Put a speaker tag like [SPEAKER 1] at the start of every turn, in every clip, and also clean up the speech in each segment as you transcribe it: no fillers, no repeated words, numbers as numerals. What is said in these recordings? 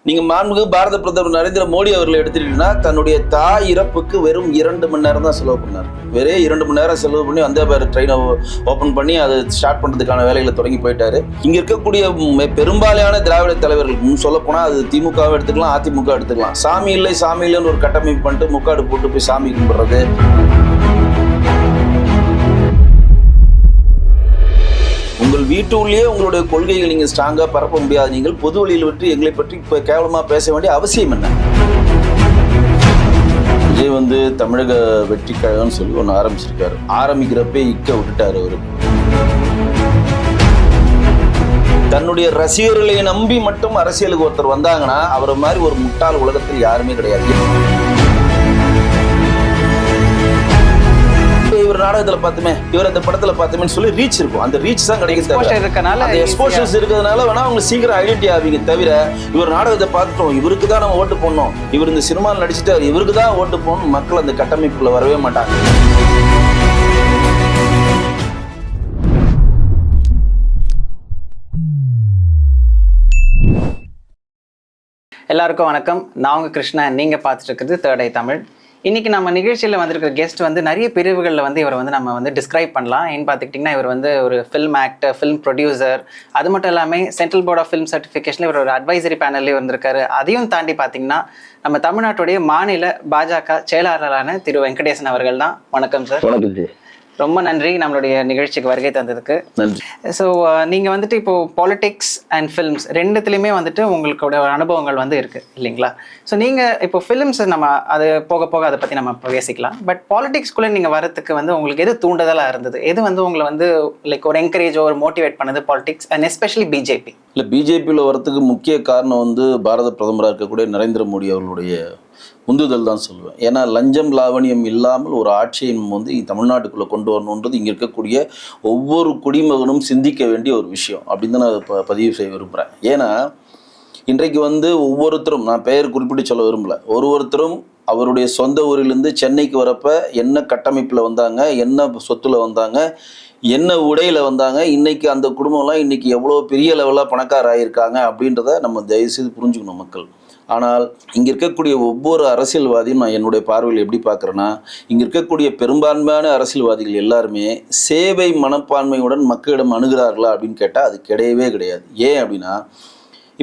[SPEAKER 1] நீங்க மாண்புமிகு பாரத பிரதமர் நரேந்திர மோடி அவர்களை எடுத்துட்டீங்கன்னா தன்னுடைய தாய் இறப்புக்கு வெறும் 2 மணி நேரம் தான் செலவு பண்ணார். வெறும் 2 மணி நேரம் செலவு பண்ணி வந்தே பாரத் ட்ரெயினை ஓப்பன் பண்ணி அதை ஸ்டார்ட் பண்றதுக்கான வேலைகளை தொடங்கி போயிட்டாரு. இங்க இருக்கக்கூடிய பெரும்பாலான திராவிட தலைவர்கள் சொல்ல போனா அது திமுகவை எடுத்துக்கலாம், அதிமுக எடுத்துக்கலாம். சாமி இல்லைன்னு ஒரு கட்டமைப்பு பண்ணிட்டு முக்காடு போட்டு போய் சாமி கும்பிடுறது. உங்கள் வீட்டுள்ளேயே உங்களுடைய கொள்கைகள் நீங்கள் ஸ்ட்ராங்காக பரப்ப முடியாது. நீங்கள் பொது வழியில் விட்டு எங்களை பற்றி இப்போ கேவலமாக பேச வேண்டிய அவசியம் என்ன? விஜய் தமிழக வெற்றி கழகம்னு சொல்லி ஒன்று ஆரம்பிச்சிருக்காரு. ஆரம்பிக்கிறப்பே விட்டுட்டாரு அவரு. தன்னுடைய ரசிகர்களை நம்பி மட்டும் அரசியலுக்கு ஒருத்தர் வந்தாங்கன்னா அவரை மாதிரி ஒரு முட்டாள் உலகத்தில் யாருமே கிடையாது. இவர் நாடகத்துல பார்த்துமே, இவர் அந்த படத்துல பார்த்துமே சொல்லி ரீச் இருக்கும். அந்த ரீச் தான் கிடைக்கும். எக்ஸ்போஷர்ஸ் இருக்கிறதுனால வேணா அவங்க சீக்கிரம் ஐடென்டி ஆவீங்க. தவிர இவர் நாடகத்தை பார்த்துட்டோம், இவருக்கு தான் நம்ம ஓட்டு போடணும், இவர் இந்த சினிமாவில் நடிச்சுட்டு இவருக்கு தான் ஓட்டு போடணும், மக்கள் அந்த கட்டமைப்புல வரவே மாட்டாங்க.
[SPEAKER 2] எல்லாருக்கும் வணக்கம். நான் உங்க கிருஷ்ணா. நீங்க பார்த்துட்டு இருக்கிறது தேர்ட் ஐ தமிழ். இன்னைக்கு நம்ம நிகழ்ச்சியில் வந்திருக்கிற கெஸ்ட் நிறைய பிரிவுகளில் இவரை நம்ம டிஸ்கிரைப் பண்ணலாம். ஏன்னு பார்த்துக்கிட்டிங்கன்னா இவர் ஒரு ஃபில்ம் ஆக்டர், ஃபில்ம் ப்ரொடியூசர், அது மட்டும் இல்லாமல் சென்ட்ரல் போர்ட் ஆஃப் ஃபில்ம் சர்டிஃபிகேஷனில் இவர் ஒரு அட்வைசரி பேனல்லே வந்திருக்காரு. அதையும் தாண்டி பார்த்திங்கன்னா நம்ம தமிழ்நாட்டுடைய மாநில பாஜக செயலாளரான திரு வெங்கடேசன் அவர்கள் தான். வணக்கம் சார்.
[SPEAKER 1] வணக்கம்.
[SPEAKER 2] ரொம்ப நன்றி நம்மளுடைய நிகழ்ச்சிக்கு வருகை தந்ததுக்கு.
[SPEAKER 1] நன்றி.
[SPEAKER 2] ஸோ நீங்கள் இப்போ பாலிடிக்ஸ் அண்ட் ஃபிலிம்ஸ் ரெண்டுத்துலேயுமே உங்களோட அனுபவங்கள் இருக்கு இல்லைங்களா? ஸோ நீங்கள் இப்போ ஃபிலிம்ஸ் நம்ம அது போக போக அதை பற்றி நம்ம பேசிக்கலாம். பட் பாலிடிக்ஸ்குள்ளே நீங்கள் வரத்துக்கு உங்களுக்கு எது தூண்டுதலாக இருந்தது? எது உங்களை லைக் ஒரு என்கரேஜ் ஒரு மோட்டிவேட் பண்ணது பாலிடிக்ஸ் அண்ட் எஸ்பெஷலி பிஜேபி?
[SPEAKER 1] இல்லை, பிஜேபியில் வரத்துக்கு முக்கிய காரணம் பாரத பிரதமராக இருக்கக்கூடிய நரேந்திர மோடி அவர்களுடைய உந்துதல் தான் சொல்லுவேன். ஏன்னா லஞ்சம் லாவணியம் இல்லாமல் ஒரு ஆட்சியை தமிழ்நாட்டுக்குள்ளே கொண்டு வரணுன்றது இங்கே இருக்கக்கூடிய ஒவ்வொரு குடிமகனும் சிந்திக்க வேண்டிய ஒரு விஷயம் அப்படின்னு தான் நான் பதிவு செய்ய விரும்புகிறேன். ஏன்னா இன்றைக்கு ஒவ்வொருத்தரும், நான் பெயர் குறிப்பிட்டு சொல்ல விரும்பலை, ஒருத்தரும் அவருடைய சொந்த ஊரிலிருந்து சென்னைக்கு வரப்ப என்ன கட்டமைப்பில் வந்தாங்க, என்ன சொத்துல வந்தாங்க, என்ன உடையில் வந்தாங்க, இன்றைக்கி அந்த குடும்பம்லாம் இன்றைக்கி எவ்வளோ பெரிய லெவலாக பணக்கார ஆகியிருக்காங்க அப்படின்றத நம்ம தயவுசெய்து புரிஞ்சுக்கணும் மக்கள். ஆனால் இங்கே இருக்கக்கூடிய ஒவ்வொரு அரசியல்வாதியும் நான் என்னுடைய பார்வையில் எப்படி பார்க்குறேன்னா, இங்கே இருக்கக்கூடிய பெரும்பான்மையான அரசியல்வாதிகள் எல்லாருமே சேவை மனப்பான்மையுடன் மக்களிடம் அணுகிறார்களா அப்படின்னு கேட்டால் அது கிடையவே கிடையாது. ஏன் அப்படின்னா,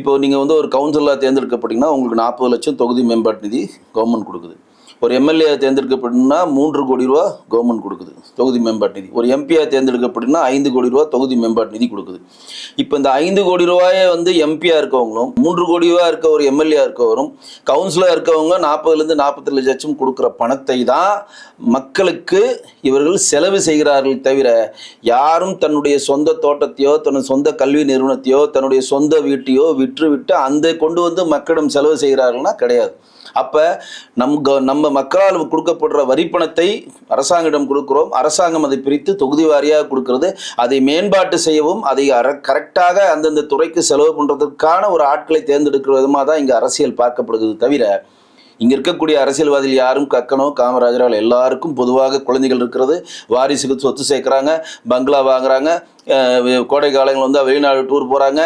[SPEAKER 1] இப்போ நீங்கள் ஒரு கவுன்சிலராக தேர்ந்தெடுக்கப்பட்டீங்கன்னா உங்களுக்கு 40 லட்சம் தொகுதி மேம்பாட்டு நிதி கவர்மெண்ட் கொடுக்குது. ஒரு எம்எல்ஏ தேர்ந்தெடுக்கப்பட்டீங்கன்னா 3 கோடி ரூபா கவர்மெண்ட் கொடுக்குது தொகுதி மேம்பாட்டு நிதி. ஒரு எம்பியாக தேர்ந்தெடுக்கப்பட்டீங்கன்னா 5 கோடி ரூபா தொகுதி மேம்பாட்டு நிதி கொடுக்குது. இப்போ இந்த 5 கோடி ரூபாயை எம்பியாக இருக்கவங்களும் 3 கோடி ரூபா இருக்க ஒரு எம்எல்ஏ இருக்கவரும் கவுன்சிலராக இருக்கவங்க 40லேருந்து 42 லட்சம் கொடுக்குற பணத்தை தான் மக்களுக்கு இவர்கள் செலவு செய்கிறார்கள். தவிர யாரும் தன்னுடைய சொந்த தோட்டத்தையோ தன்னுடைய சொந்த கல்வி நிறுவனத்தையோ தன்னுடைய சொந்த வீட்டையோ விற்று அந்த கொண்டு மக்களிடம் செலவு செய்கிறார்கள்னா கிடையாது. அப்போ நம்ம மக்களால் கொடுக்கப்படுற வரிப்பணத்தை அரசாங்கிடம் கொடுக்குறோம். அரசாங்கம் அதை பிரித்து தொகுதி வாரியாக கொடுக்கறது, அதை மேம்பாட்டு செய்யவும் அதை கரெக்டாக அந்தந்த துறைக்கு செலவு பண்ணுறதுக்கான ஒரு ஆட்களை தேர்ந்தெடுக்கிற விதமாக தான் இங்கே அரசியல் பார்க்கப்படுகிறது. தவிர இங்கே இருக்கக்கூடிய அரசியல்வாதிகள் யாரும் கக்கனோ காமராஜரால் எல்லாருக்கும் பொதுவாக குழந்தைகள் இருக்கிறது, வாரிசுக்கு சொத்து சேர்க்குறாங்க, பங்களா வாங்குறாங்க, கோடை காலங்கள் வெளிநாடு டூர் போகிறாங்க,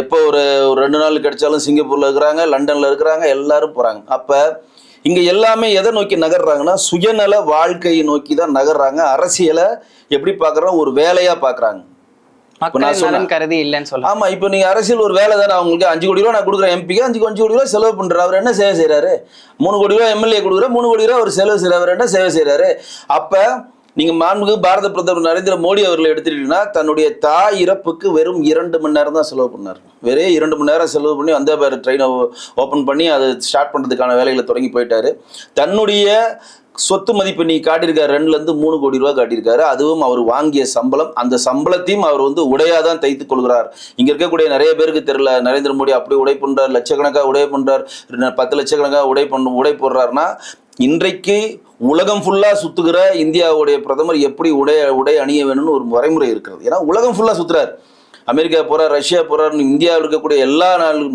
[SPEAKER 1] எப்போ ஒரு 2 நாள் கிடைச்சாலும் சிங்கப்பூரில் இருக்கிறாங்க, லண்டனில் இருக்கிறாங்க, எல்லாரும் போகிறாங்க. அப்போ இங்கே எல்லாமே எதை நோக்கி நகர்றாங்கன்னா சுயநல வாழ்க்கையை நோக்கி தான் நகர்றாங்க. அரசியலை எப்படி பார்க்குறாங்க, ஒரு வேலையாக பார்க்குறாங்க. ஆமா, இப்போ நீங்க அரசியல் ஒரு வேலை தானே. அவங்களுக்கு 5 கோடி ரூபா நான் கொடுக்குறேன், எம்பிக்கு 5 கோடி ரூபா செலவு பண்றாரு. அவர் என்ன சேவை செய்யறாரு? 3 கோடி ரூபா எம்எல்ஏ கொடுக்குற 3 கோடி ரூபா அவர் செலவு செய்யறாரு. அவர் என்ன சேவை செய்யறாரு? அப்ப நீங்க மாண்புமிகு பாரத பிரதமர் நரேந்திர மோடி அவர்களை எடுத்துட்டீங்கன்னா தன்னுடைய தாய் இறப்புக்கு வெறும் 2 மணி நேரம் தான் செலவு பண்ணார். வெறும் 2 மணி நேரம் செலவு பண்ணி வந்தே பாரத் ட்ரெயினை ஓப்பன் பண்ணி அதை ஸ்டார்ட் பண்றதுக்கான வேலைகளை தொடங்கி போயிட்டாரு. தன்னுடைய சொத்து மதிப்பு நீ காட்டியிருக்காரு, 2லேருந்து 3 கோடி ரூபா காட்டியிருக்காரு. அதுவும் அவர் வாங்கிய சம்பளம். அந்த சம்பளத்தையும் அவர் உடையாதான் தைத்துக் கொள்கிறார். இங்க இருக்கக்கூடிய நிறைய பேருக்கு தெரியல, நரேந்திர மோடி அப்படி உடை பண்றார், லட்சக்கணக்காக உடை பண்றார், 10 லட்சக்கணக்காக உடை போடுறாருன்னா இன்றைக்கு உலகம் ஃபுல்லா சுத்துகிற இந்தியாவுடைய பிரதமர் எப்படி உடை அணிய வேணும்னு ஒரு வரைமுறை இருக்கிறது. ஏன்னா உலகம் ஃபுல்லா சுத்துறாரு. அமெரிக்கா போகிறார், ரஷ்யா போகிறார், இந்தியாவில் இருக்கக்கூடிய எல்லா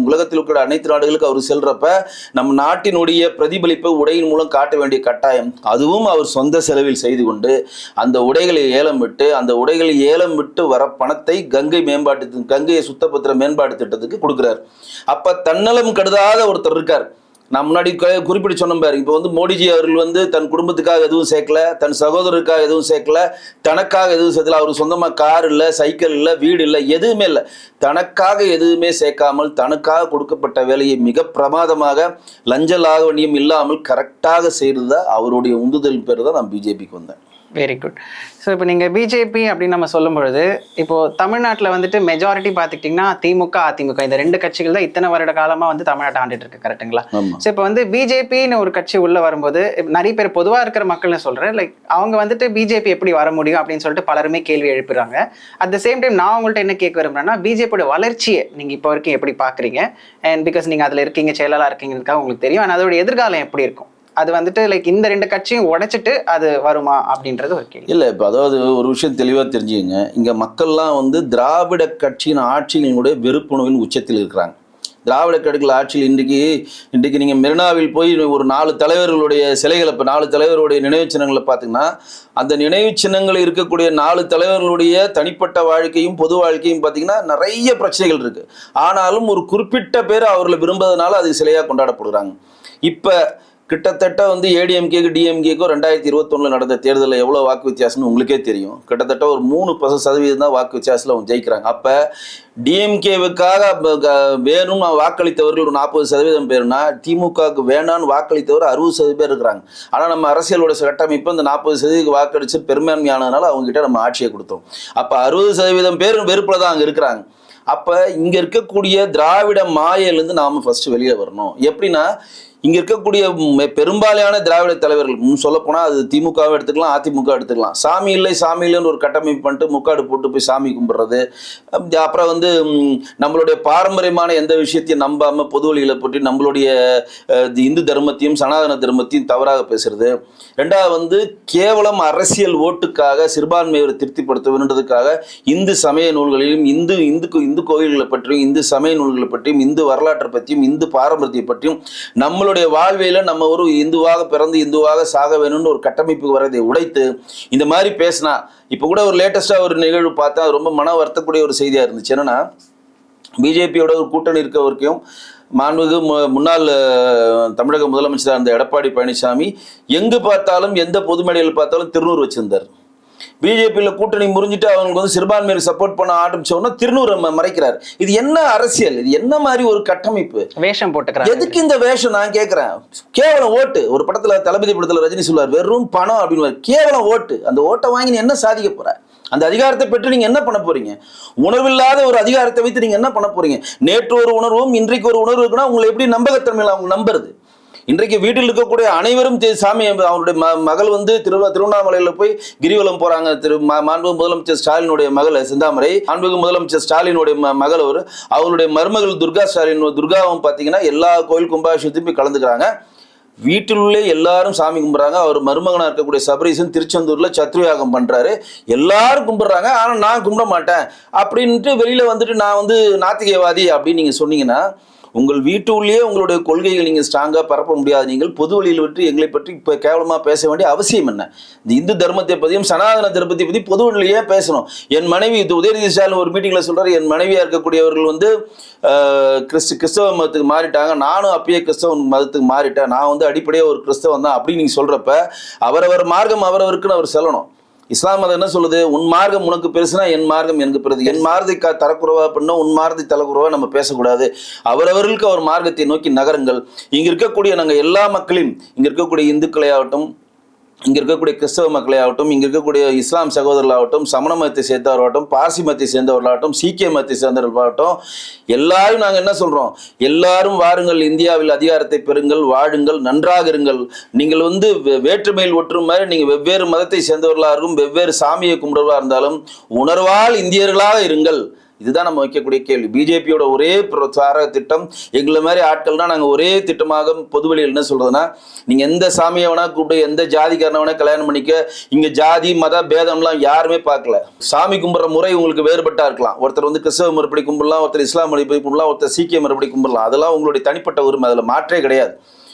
[SPEAKER 1] உலகத்தில் இருக்கிற அனைத்து நாடுகளுக்கு அவர் செல்றப்ப நம் நாட்டினுடைய பிரதிபலிப்பை உடையின் மூலம் காட்ட வேண்டிய கட்டாயம், அதுவும் அவர் சொந்த செலவில் செய்து கொண்டு அந்த உடைகளை ஏலம் விட்டு அந்த உடைகளை ஏலம் விட்டு வர பணத்தை கங்கையை சுத்தபத்திர மேம்பாட்டு திட்டத்துக்கு கொடுக்குறார். அப்ப தன்னலம் கருதாத ஒருத்தர் இருக்கார். நான் முன்னாடி குறிப்பிட்டு சொன்ன பாரு, இப்போ வந்து மோடிஜி அவர்கள் தன் குடும்பத்துக்காக எதுவும் சேர்க்கல, தன் சகோதரருக்காக எதுவும் சேர்க்கல, தனக்காக எதுவும் சேர்க்கல. அவருக்கு சொந்தமாக கார் இல்லை, சைக்கிள் இல்லை, வீடு இல்லை, எதுவுமே இல்லை. தனக்காக எதுவுமே சேர்க்காமல் தனக்காக கொடுக்கப்பட்ட வேலையை மிக பிரமாதமாக லஞ்ச லாவணியம் இல்லாமல் கரெக்டாக செய்கிறது அவருடைய உந்துதல் பேர் தான் நான் பிஜேபிக்கு வந்தேன்.
[SPEAKER 2] Very good. ஸோ இப்போ நீங்கள் பிஜேபி அப்படின்னு நம்ம சொல்லும் பொழுது இப்போது தமிழ்நாட்டில் வந்துட்டு மெஜாரிட்டி பார்த்துக்கிட்டிங்கன்னா திமுக, அதிமுக இந்த 2 கட்சிகள் தான் இத்தனை வருட காலமாக வந்து தமிழ்நாட்டை ஆண்டுட்டு இருக்கு, கரெக்டுங்களா? ஸோ இப்போ வந்து பிஜேபின்னு ஒரு கட்சி உள்ளே வரும்போது நிறைய பேர் பொதுவாக இருக்கிற மக்கள்னு சொல்கிறேன், லைக் அவங்க வந்துட்டு பிஜேபி எப்படி வர முடியும் அப்படின்னு சொல்லிட்டு பலருமே கேள்வி எழுப்புறாங்க. அட் த சேம் டைம் நான் உங்கள்கிட்ட என்ன கேட்க விரும்புகிறேன்னா, பிஜேபியோட வளர்ச்சியை நீங்கள் இப்போ வரைக்கும் எப்படி பார்க்குறீங்க? அண்ட் பிகாஸ் நீங்கள் அதில் இருக்கீங்க, செயலாளராக இருக்கீங்கிறதுக்காக உங்களுக்கு தெரியும். அண்ட் அதோட எதிர்காலம் எப்படி இருக்கும்? அது வந்துட்டு லைக் இந்த 2 கட்சியும் உடைச்சிட்டு அது வருமா அப்படின்றது ஒரு கேள்வி.
[SPEAKER 1] இல்லை, இப்போ அதாவது ஒரு விஷயம் தெளிவாக தெரிஞ்சுக்கங்க. இங்கே மக்கள்லாம் திராவிட கட்சியின் ஆட்சியினுடைய வெறுப்புணர்வின் உச்சத்தில் இருக்கிறாங்க. திராவிட கட்சிகள் ஆட்சியில் இன்றைக்கு நீங்கள் மெரினாவில் போய் ஒரு 4 தலைவர்களுடைய சிலைகளை, இப்போ 4 தலைவருடைய நினைவு சின்னங்களை பார்த்தீங்கன்னா, அந்த நினைவு சின்னங்கள் இருக்கக்கூடிய 4 தலைவர்களுடைய தனிப்பட்ட வாழ்க்கையும் பொது வாழ்க்கையும் பார்த்தீங்கன்னா நிறைய பிரச்சனைகள் இருக்குது. ஆனாலும் ஒரு குறிப்பிட்ட பேர் அவர்களை விரும்புவதனால அது சிலையாக கொண்டாடப்படுறாங்க. இப்போ கிட்டத்தட்ட ஏடிஎம்கேக்கு டிஎம்கேக்கும் 2021 நடந்த தேர்தலில் எவ்வளோ வாக்கு வித்தியாசம்னு உங்களுக்கே தெரியும். கிட்டத்தட்ட ஒரு 3% தான் வாக்கு வித்தியாசத்தில் அவங்க ஜெயிக்கிறாங்க. அப்போ டிஎம்கேவுக்காக வேணும் வாக்களித்தவர்கள் ஒரு 40% பேருனா, திமுகவுக்கு வேணான்னு வாக்களித்தவர் 60% பேர் இருக்கிறாங்க. ஆனால் நம்ம அரசியலோட கட்டமைப்பு இந்த 40% வாக்களித்து பெரும்பான்மையானதுனால அவங்ககிட்ட நம்ம ஆட்சியை கொடுத்தோம். அப்போ 60% பேர் வெறுப்பில் தான் அங்கே இருக்கிறாங்க. அப்போ இங்கே இருக்கக்கூடிய திராவிட மாயிலிருந்து நாம் ஃபஸ்ட்டு வெளியே வரணும். எப்படின்னா, இங்கே இருக்கக்கூடிய பெரும்பாலான திராவிட தலைவர்கள் சொல்லப்போனால் அது திமுகவை எடுத்துக்கலாம், அதிமுக எடுத்துக்கலாம். சாமி இல்லைன்னு ஒரு கட்டமைப்பு பண்ணிட்டு முக்காடு போட்டு போய் சாமி கும்பிட்றது. அப்புறம் நம்மளுடைய பாரம்பரியமான எந்த விஷயத்தையும் நம்பாமல் பொது வழியில் போட்டு நம்மளுடைய இந்து தர்மத்தையும் சனாதன தர்மத்தையும் தவறாக பேசுறது. ரெண்டாவது கேவலம் அரசியல் ஓட்டுக்காக சிறுபான்மையை திருப்திப்படுத்த வேண்டுன்றதுக்காக இந்து சமய நூல்களிலும் இந்து கோயில்களை பற்றியும் இந்து சமய நூல்களை பற்றியும் இந்து வரலாற்றை பற்றியும் இந்து பாரம்பரியத்தை பற்றியும் நம்மளுடைய வாழ்வையில நம்ம ஒரு இந்துவாக பிறந்து இந்துவாக சாக வேணும்னு ஒரு கட்டமைப்பு வரதை உடைத்து இந்த மாதிரி பேசினா, இப்போ கூட ஒரு லேட்டஸ்டா ஒரு நிகழ்வு பார்த்தா ரொம்ப மன வருத்தக்கூடிய ஒரு செய்தியா இருந்துச்சு. என்னன்னா, பிஜேபியோட ஒரு கூட்டணி இருக்க வரைக்கும் மாண்புமிகு முன்னாள் தமிழக முதலமைச்சராக இருந்த எடப்பாடி பழனிசாமி எங்கு பார்த்தாலும் எந்த பொது மேடையில் பார்த்தாலும் திருநூறு வச்சிருந்தார். பிஜேபியில் கூட்டணி முறிஞ்சிட்டு அவங்களுக்கு சிறுபான்மையை சப்போர்ட் பண்ண ஆரம்பிச்சோன்னா திருநூறு மறைக்கிறார். இது என்ன அரசியல்? இது என்ன மாதிரி ஒரு கட்டமைப்பு?
[SPEAKER 2] வேஷம் போட்டுக்கிறார்.
[SPEAKER 1] எதுக்கு இந்த வேஷம்? நான் கேட்கிறேன். கேவலம் ஓட்டு. ஒரு படத்துல தளபதி படத்துல ரஜினி சொல்வார், வெறும் பணம் அப்படின்னு. கேவலம் ஓட்டு. அந்த ஓட்டை வாங்கி நீ என்ன சாதிக்க போற? அந்த அதிகாரத்தை பெற்று நீங்க என்ன பண்ண போறீங்க? உணர்வில்லாத ஒரு அதிகாரத்தை வைத்து நீங்க என்ன பண்ண போறீங்க? நேற்று ஒரு உணர்வும் இன்றைக்கு ஒரு உணர்வு இருக்குன்னா உங்களை எப்படி நம்பகத்தன்மையில் அவங்க நம்புறது? இன்றைக்கு வீட்டில் இருக்கக்கூடிய அனைவரும் சாமி, அவருடைய மகள் திருவண்ணாமலையில் போய் கிரிவலம் போறாங்க. மாண்புமிகு முதலமைச்சர் ஸ்டாலினுடைய மகள் செந்தாமரை, மாண்புமிகு முதலமைச்சர் ஸ்டாலினுடைய மகள் அவருடைய மருமகள் துர்காவும் பார்த்தீங்கன்னா எல்லா கோயில் கும்பாபிஷேகத்தையும் போய் கலந்துக்கிறாங்க. வீட்டிலுள்ளே எல்லாரும் சாமி கும்பிட்றாங்க. அவர் மருமகனாக இருக்கக்கூடிய சபரீசன் திருச்செந்தூர்ல சத்ருயாகம் பண்றாரு. எல்லாரும் கும்பிட்றாங்க. ஆனால் நான் கும்பிட மாட்டேன் அப்படின்ட்டு வெளியில நான் நாத்திகவாதி அப்படின்னு நீங்க சொன்னீங்கன்னா, உங்கள் வீட்டுள்ளேயே உங்களுடைய கொள்கைகள் நீங்கள் ஸ்ட்ராங்காக பரப்ப முடியாது. நீங்கள் பொது வழியில் விட்டு எங்களை பற்றி இப்போ கேவலமாக பேச வேண்டிய அவசியம் என்ன? இந்த இந்து தர்மத்தை பற்றியும் சனாதன தர்மத்தை பற்றி பொது வழியிலேயே பேசணும். என் மனைவி உதயநிதி ஸ்டாலின் ஒரு மீட்டிங்கில் சொல்கிறார், என் மனைவியாக இருக்கக்கூடியவர்கள் கிறிஸ்தவ மதத்துக்கு மாறிட்டாங்க, நானும் அப்பயே கிறிஸ்தவ மதத்துக்கு மாறிட்டேன், நான் அடிப்படையாக ஒரு கிறிஸ்தவன் தான் அப்படின்னு நீங்கள் சொல்கிறப்ப அவரவர் மார்க்கம் அவரவருக்குன்னு அவர் சொல்லணும். இஸ்லாம் மதம் என்ன சொல்லுது? உன் மார்க்கம் உனக்கு பெருசுனா என் மார்க்கம் எனக்கு பெருது. என் மார்க்கத்தை தரக்குறவா பண்ணா உன் மார்க்கத்தை தரக்குறவா நம்ம பேசக்கூடாது. அவரவர்களுக்கு அவர் மார்க்கத்தை நோக்கி நகருங்கள். இங்க இருக்கக்கூடிய நாங்கள் எல்லா மக்களையும், இங்க இருக்கக்கூடிய இந்துக்களை ஆகட்டும், இங்கே இருக்கக்கூடிய கிறிஸ்தவ மக்களே ஆகட்டும், இங்கே இருக்கக்கூடிய இஸ்லாம் சகோதரர்களாகட்டும், சமண மதத்தை சேர்ந்தவர்களாகட்டும், பார்சி மதத்தை சேர்ந்தவர்களாகட்டும், சீக்கிய மதத்தை சேர்ந்தவர்களாகட்டும், எல்லாரும் நாங்கள் என்ன சொல்கிறோம்? எல்லாரும் வாருங்கள், இந்தியாவில் அதிகாரத்தை பெறுங்கள், வாழுங்கள், நன்றாக இருங்கள். நீங்கள் வேற்றுமையில் ஒற்றும் மாதிரி நீங்கள் வெவ்வேறு மதத்தை சேர்ந்தவர்களாக இருக்கும், வெவ்வேறு சாமியை கும்பிடுவதாக இருந்தாலும் உணர்வால் இந்தியர்களாக இருங்கள். இதுதான் நம்ம வைக்கக்கூடிய கேள்வி. பிஜேபியோட ஒரே பிரச்சார திட்டம், எங்களை மாதிரி ஆட்கள்னா நாங்கள் ஒரே திட்டமாக பொதுவெளியில் என்ன சொல்றதுன்னா, நீங்கள் எந்த சாமியை வேணா கூப்பிட்டு எந்த ஜாதிக்காரனை வேணா கல்யாணம் பண்ணிக்க, இங்கே ஜாதி மத பேதம்லாம் யாருமே பார்க்கல. சாமி கும்பிட்ற முறை உங்களுக்கு வேறுபட்டா இருக்கலாம். ஒருத்தர் வந்து கிறிஸ்தவ முறைப்படி கும்பிடலாம், ஒருத்தர் இஸ்லாம் முறைப்படி கும்பிடலாம், ஒருத்தர் சீக்கிய முறைப்படி கும்பிடலாம். அதெல்லாம் உங்களுடைய தனிப்பட்ட உரிமை, அதில் மாற்றே கிடையாது.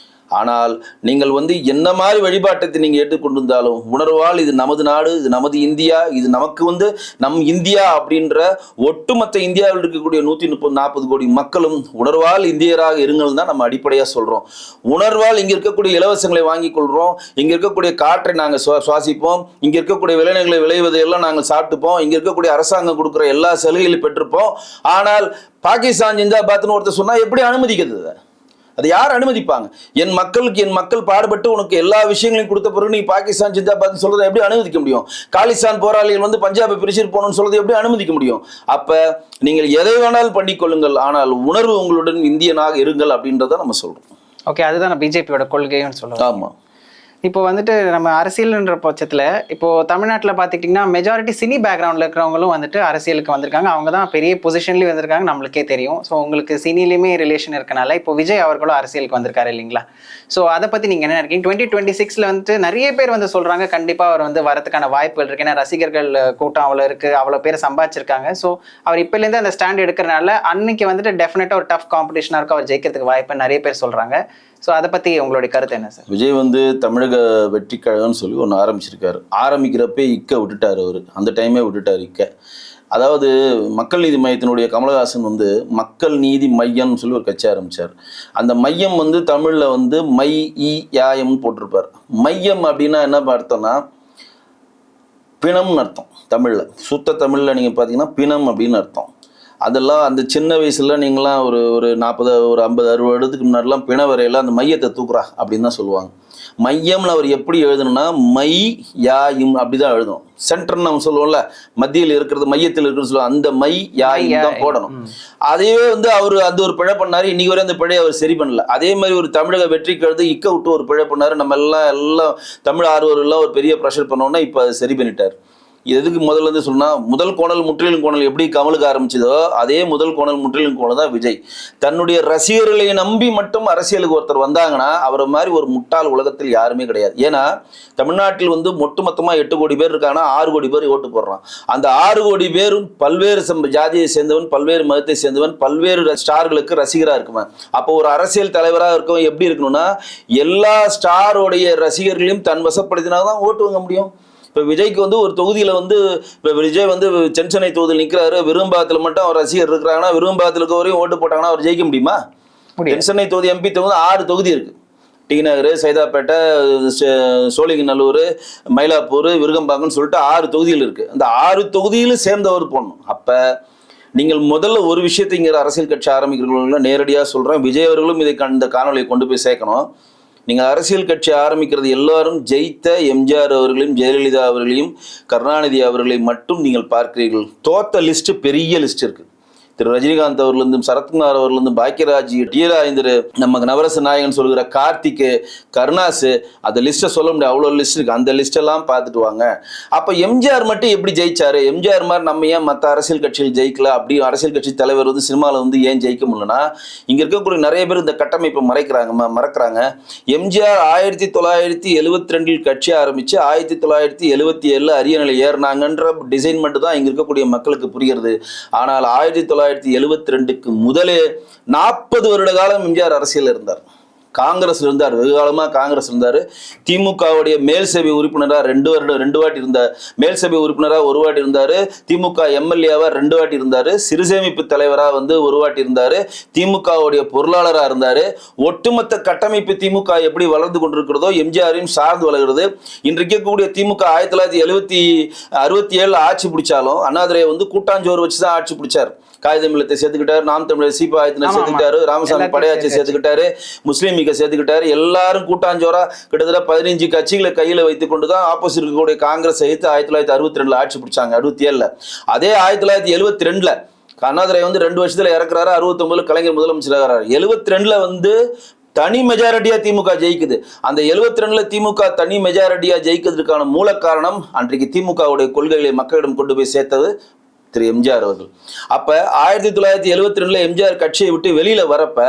[SPEAKER 1] ஆனால் நீங்கள் வந்து என்ன மாதிரி வழிபாட்டத்தை நீங்கள் ஏற்றுக்கொண்டிருந்தாலும் உணர்வால் இது நமது நாடு, இது நமது இந்தியா, இது நமக்கு வந்து நம் இந்தியா அப்படின்ற ஒட்டுமொத்த இந்தியாவில் இருக்கக்கூடிய 140 கோடி மக்களும் உணர்வால் இந்தியராக இருங்கள் தான் நம்ம அடிப்படையாக சொல்கிறோம். உணர்வால் இங்கே இருக்கக்கூடிய இலவசங்களை வாங்கி கொள்கிறோம், இங்கே இருக்கக்கூடிய காற்றை நாங்கள் சுவாசிப்போம், இங்கே இருக்கக்கூடிய விளைநிலங்களை விளைவதையெல்லாம் நாங்கள் சாப்பிட்டுப்போம், இங்கே இருக்கக்கூடிய அரசாங்கம் கொடுக்குற எல்லா சலுகைகளையும் பெற்றிருப்போம். ஆனால் பாகிஸ்தான் ஜிந்தாபாத்னு ஒருத்தர் சொன்னால் எப்படி அனுமதிக்கிறது? அது யார் அனுமதிப்பாங்க? என் மக்கள் பாடுபட்டு உனக்கு எல்லா விஷயங்களையும் கொடுத்த பிறகு நீ பாகிஸ்தான் ஜிந்தாபாத் சொல்றதை எப்படி அனுமதிக்க முடியும்? காலிஸ்தான் போராளிகள் வந்து பஞ்சாபை பிரிச்சுட்டு போகணும்னு சொல்றதை எப்படி அனுமதிக்க முடியும்? அப்ப நீங்கள் எதை வேணாலும் பண்ணிக்கொள்ளுங்கள், ஆனால் உணர்வு உங்களுடன் இந்தியனாக இருங்கள் அப்படின்றத நம்ம சொல்றோம்.
[SPEAKER 2] ஓகே, அதுதான் பிஜேபியோட கொள்கைன்னு சொல்லுவோம்.
[SPEAKER 1] ஆமா.
[SPEAKER 2] இப்போ வந்துட்டு நம்ம அரசியல்ன்ற பட்சத்தில் இப்போ தமிழ்நாட்டில் பார்த்துக்கிட்டிங்கன்னா மெஜாரிட்டி சினி பேக்ரவுண்டில் இருக்கிறவங்களும் வந்துட்டு அரசியலுக்கு வந்திருக்காங்க. அவங்க தான் பெரிய பொசிஷன்லேயும் வந்திருக்காங்க, நம்மளுக்கே தெரியும். ஸோ உங்களுக்கு சினிலையுமே ரிலேஷன் இருக்கனால இப்போ விஜய் அவர்களும் அரசியலுக்கு வந்திருக்காரு இல்லைங்களா? ஸோ அதை பற்றி நீங்கள் என்ன நினைக்கிறீங்க? 2026 வந்துட்டு நிறைய பேர் வந்து சொல்கிறாங்க கண்டிப்பாக அவர் வந்து வரதுக்கான வாய்ப்புகள் இருக்குது. ஏன்னா ரசிகர்கள் கூட்டம் அவ்வளோ இருக்குது, அவ்வளோ பேர் சம்பாதிச்சிருக்காங்க. ஸோ அவர் இப்போலேருந்து அந்த ஸ்டாண்ட் எடுக்கிறனால அன்னைக்கு வந்துட்டு டெஃபினட்டாக ஒரு டஃப் காம்படிஷனாக இருக்கும், அவர் ஜெயிக்கிறதுக்கு வாய்ப்புன்னு நிறைய பேர் சொல்கிறாங்க. ஸோ அதை பற்றி உங்களுடைய கருத்து என்ன சார்?
[SPEAKER 1] விஜய் வந்து தமிழக வெற்றி கழகம்னு சொல்லி ஒன்று ஆரம்பிச்சிருக்காரு. ஆரம்பிக்கிறப்பே விட்டுட்டார் அவர், அந்த டைமே விட்டுட்டார் அதாவது மக்கள் நீதி மையத்தினுடைய கமலஹாசன் வந்து மக்கள் நீதி மையம்னு சொல்லி ஒரு கட்சி ஆரம்பித்தார். அந்த மையம் வந்து தமிழில் வந்து யாயம்னு போட்டிருப்பார். மையம் அப்படின்னா என்ன அர்த்தம்னா பிணம்னு அர்த்தம். தமிழில் சுத்த தமிழில் நீங்கள் பார்த்தீங்கன்னா பிணம் அப்படின்னு அர்த்தம். அதெல்லாம் அந்த சின்ன வயசுல நீங்களாம் ஒரு 40 ஒரு 50 60 வருடத்துக்கு முன்னாடிலாம் பிண வரையில அந்த மையத்தை தூக்குறா அப்படின்னு தான் சொல்லுவாங்க. மையம்னு அவர் எப்படி எழுதணும்னா யாயும் அப்படிதான் எழுதணும். சென்டர்னு நம்ம சொல்லுவோம்ல, மத்தியில் இருக்கிறது மையத்தில் இருக்கிறது சொல்லுவோம், அந்த யாயும் தான் போடணும். அதையே வந்து அவர் அந்த ஒரு பிழை பண்ணாரு. இன்னைக்கு வரை அந்த பிழையை அவர் சரி பண்ணல. அதே மாதிரி ஒரு தமிழக வெற்றி கழுது விட்டு ஒரு பிழை பண்ணாரு. நம்ம எல்லாம் தமிழ் ஆர்வலர்லாம் ஒரு பெரிய ப்ரெஷர் பண்ணோம்னா இப்போ அதை சரி பண்ணிட்டார். எதுக்கு முதல்ல இருந்து சொன்னா, முதல் கோணல் முற்றிலும் கோணல் எப்படி கமலுக்கு ஆரம்பிச்சதோ அதே முதல் கோணல் முற்றிலும் கோணல் தான் விஜய். தன்னுடைய ரசிகர்களை நம்பி மட்டும் அரசியலுக்கு ஒருத்தர் வந்தாங்கன்னா அவரை மாதிரி ஒரு முட்டாள் உலகத்தில் யாருமே கிடையாது. ஏன்னா தமிழ்நாட்டில் வந்து ஒட்டுமொத்தமா 8 கோடி பேர் இருக்காங்கன்னா 6 கோடி பேர் ஓட்டு போடுறான். அந்த 6 கோடி பேரும் பல்வேறு ஜாதியை சேர்ந்தவன், பல்வேறு மதத்தை சேர்ந்தவன், பல்வேறு ஸ்டார்களுக்கு ரசிகராக இருக்குவன். அப்போ ஒரு அரசியல் தலைவராக இருக்கவன் எப்படி இருக்கணும்னா எல்லா ஸ்டாரோடைய ரசிகர்களையும் தன் வசப்படுத்தினால்தான் ஓட்டு வாங்க முடியும். இப்போ விஜய்க்கு வந்து ஒரு தொகுதியில் வந்து இப்போ விஜய் வந்து சென்னை தொகுதியில் நிற்கிறாரு, விரும்பாகத்தில் மட்டும் அவர் ரசிகர் இருக்கிறாங்கன்னா விரும்பாகத்தில் இருக்கவரையும் ஓட்டு போட்டாங்கன்னா அவர் ஜெயிக்க முடியுமா? சென்னை தொகுதி எம்பி தொகுதி 6 தொகுதி இருக்குது. டி நகர், சைதாப்பேட்டை, சோழிங்கநல்லூர், மயிலாப்பூர், விருகம்பாக்கம்னு சொல்லிட்டு 6 தொகுதிகள் இருக்குது. அந்த 6 தொகுதியிலும் சேர்ந்தவர் போடணும். அப்போ நீங்கள் முதல்ல ஒரு விஷயத்தை இங்கே அரசியல் கட்சி ஆரம்பிக்கிறவங்களும் நேரடியாக சொல்கிறேன், விஜய் அவர்களும் இதை இந்த காணொலியை கொண்டு போய் சேர்க்கணும். நீங்கள் அரசியல் கட்சி ஆரம்பிக்கிறது எல்லாரும் ஜெயித்த எம்ஜிஆர் அவர்களையும் ஜெயலலிதா அவர்களையும் கருணாநிதி அவர்களையும் மட்டும் நீங்கள் பார்க்கிறீர்கள். தோத்த லிஸ்ட் பெரிய லிஸ்ட் இருக்கு. திரு ரஜினிகாந்த் அவர்லேருந்தும் சரத்குமார் அவர்லேருந்தும் பாக்கியராஜ், டி ராஜேந்தர், நம்ம நவரச நாயகன் சொல்கிற கார்த்திக், கருணாசு, அந்த லிஸ்ட்டை சொல்ல முடியாது, அவ்வளோ லிஸ்ட் இருக்குது. அந்த லிஸ்ட்டெல்லாம் பார்த்துட்டு வாங்க. அப்போ எம்ஜிஆர் மட்டும் எப்படி ஜெயிச்சாரு? எம்ஜிஆர் மாதிரி நம்ம ஏன் மற்ற அரசியல் கட்சிகள் ஜெயிக்கல? அப்படி அரசியல் கட்சி தலைவர் வந்து சினிமாவில் வந்து ஏன் ஜெயிக்க முடியலன்னா, இங்கே இருக்கக்கூடிய நிறைய பேர் இந்த கட்டமைப்பை மறக்கிறாங்க. எம்ஜிஆர் 1972 கட்சி ஆரம்பித்து 1977 அரிய நிலை ஏறினாங்கன்ற டிசைன் மட்டும் தான் இங்கே இருக்கக்கூடிய மக்களுக்கு புரிகிறது. ஆனால் 1972 முதலே 40 வருட காலம் எம்ஜிஆர் அரசியல் இருந்தார். காங்கிரஸ் இருந்தார், வெகு காலமாக காங்கிரஸ் இருந்தார். திமுகவுடைய மேல் சபை உறுப்பினராக 2 வாட்டி இருந்தார். மேல் சபை உறுப்பினராக 1 வாட்டி இருந்தார். திமுக எம்எல்ஏவாக 2 வாட்டி இருந்தார். சிறுசேமிப்பு தலைவராக வந்து 1 வாட்டி இருந்தார். திமுகவுடைய பொருளாளராக இருந்தார். ஒட்டுமொத்த கட்டமைப்பு திமுக எப்படி வளர்ந்து கொண்டிருக்கிறதோ எம்ஜிஆரையும் சார்ந்து வளர்கிறது. இன்றைக்கு இருக்கக்கூடிய திமுக 1967 ஆட்சி பிடிச்சாலும் அண்ணாதுரை வந்து கூட்டாஞ்சோறு வச்சு தான் ஆட்சி பிடிச்சார். காகிதம் இல்லத்தை சேர்த்துக்கிட்டாரு, நாம் தமிழர் சீபாயத்தினை சேர்த்துக்கிட்டாரு, ராமசாமி படையாட்சி சேர்த்துக்கிட்டாரு, முஸ்லீம் லீக்கை சேர்த்துக்கிட்டாரு. எல்லாரும் கூட்டாஞ்சோரா கிட்டத்தட்ட 15 கட்சிகளை கையில் வைத்துக் கொண்டு தான் ஆப்போசிட் இருக்கக்கூடிய காங்கிரஸ் எடுத்து 1962 ஆட்சி பிடிச்சாங்க. 67 அதே 1972 அண்ணாதுரை வந்து 2 வருஷத்துல இறக்குறாரு. 69 கலைஞர் முதலமைச்சராக 72 வந்து தனி மெஜாரிட்டியா திமுக ஜெயிக்குது. அந்த 72 திமுக தனி மெஜாரிட்டியா ஜெயிக்கிறதுக்கான மூல காரணம் அன்றைக்கு திமுகவுடைய கொள்கைகளை மக்களிடம் கொண்டு போய் சேர்த்தது திரு எம்ஜிஆர் அவர்கள். அப்ப 1972 எம்ஜிஆர் கட்சியை விட்டு வெளியில வரப்ப